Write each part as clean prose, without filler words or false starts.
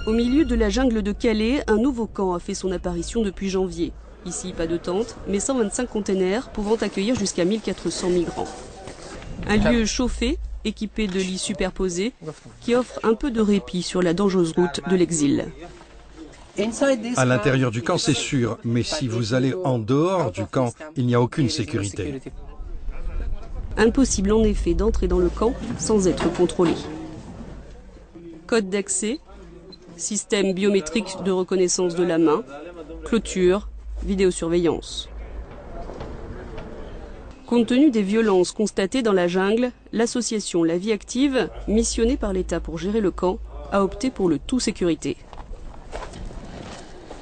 Au milieu de la jungle de Calais, un nouveau camp a fait son apparition depuis janvier. Ici, pas de tente, mais 125 containers pouvant accueillir jusqu'à 1400 migrants. Un lieu chauffé, équipé de lits superposés, qui offre un peu de répit sur la dangereuse route de l'exil. À l'intérieur du camp, c'est sûr, mais si vous allez en dehors du camp, il n'y a aucune sécurité. Impossible en effet d'entrer dans le camp sans être contrôlé. Code d'accès, système biométrique de reconnaissance de la main, clôture, vidéosurveillance. Compte tenu des violences constatées dans la jungle, l'association La Vie Active, missionnée par l'État pour gérer le camp, a opté pour le tout sécurité.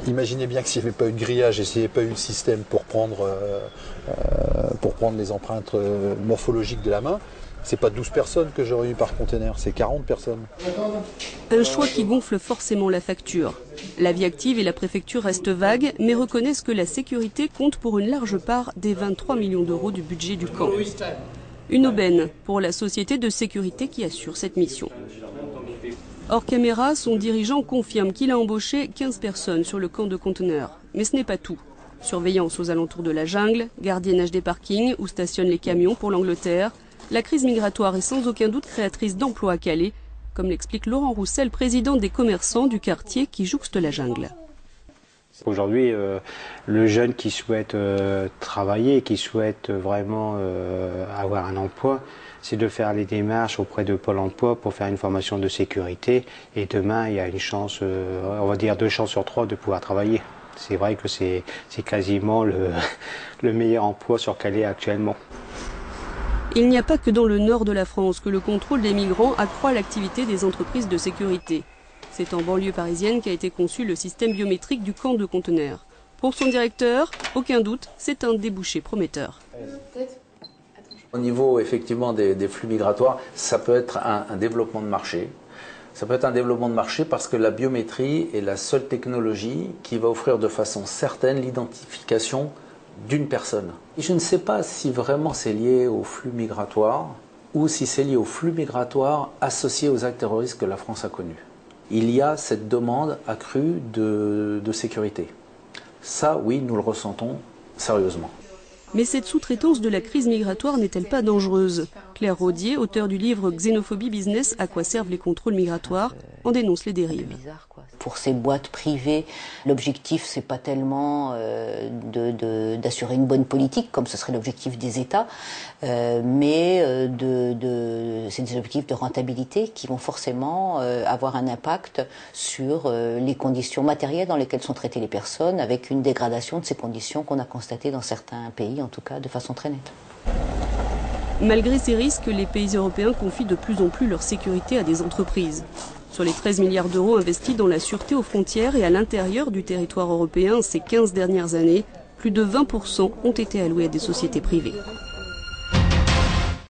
Imaginez bien que s'il n'y avait pas eu de grillage et s'il n'y avait pas eu de système pour prendre les empreintes morphologiques de la main, c'est pas 12 personnes que j'aurais eu par container, c'est 40 personnes. Un choix qui gonfle forcément la facture. La Vie Active et la préfecture restent vagues, mais reconnaissent que la sécurité compte pour une large part des 23 millions d'euros du budget du camp. Une aubaine pour la société de sécurité qui assure cette mission. Hors caméra, son dirigeant confirme qu'il a embauché 15 personnes sur le camp de conteneurs. Mais ce n'est pas tout. Surveillance aux alentours de la jungle, gardiennage des parkings où stationnent les camions pour l'Angleterre. La crise migratoire est sans aucun doute créatrice d'emplois à Calais, comme l'explique Laurent Roussel, président des commerçants du quartier qui jouxte la jungle. Aujourd'hui, le jeune qui souhaite travailler, qui souhaite vraiment avoir un emploi, c'est de faire les démarches auprès de Pôle emploi pour faire une formation de sécurité. Et demain, il y a une chance, on va dire 2 chances sur 3 de pouvoir travailler. C'est vrai que c'est quasiment le meilleur emploi sur Calais actuellement. Il n'y a pas que dans le nord de la France que le contrôle des migrants accroît l'activité des entreprises de sécurité. C'est en banlieue parisienne qu'a été conçu le système biométrique du camp de conteneurs. Pour son directeur, aucun doute, c'est un débouché prometteur. Au niveau effectivement des flux migratoires, ça peut être un développement de marché. Ça peut être un développement de marché parce que la biométrie est la seule technologie qui va offrir de façon certaine l'identification d'une personne. Et je ne sais pas si vraiment c'est lié au flux migratoire ou si c'est lié au flux migratoire associé aux actes terroristes que la France a connus. Il y a cette demande accrue de sécurité. Ça, oui, nous le ressentons sérieusement. Mais cette sous-traitance de la crise migratoire n'est-elle pas dangereuse? Claire Rodier, auteure du livre Xénophobie Business, à quoi servent les contrôles migratoires, en dénonce les dérives. Pour ces boîtes privées, l'objectif c'est pas tellement d'assurer une bonne politique, comme ce serait l'objectif des États, mais c'est des objectifs de rentabilité qui vont forcément avoir un impact sur les conditions matérielles dans lesquelles sont traitées les personnes, avec une dégradation de ces conditions qu'on a constatées dans certains pays, en tout cas de façon très nette. Malgré ces risques, les pays européens confient de plus en plus leur sécurité à des entreprises. Sur les 13 milliards d'euros investis dans la sûreté aux frontières et à l'intérieur du territoire européen ces 15 dernières années, plus de 20% ont été alloués à des sociétés privées.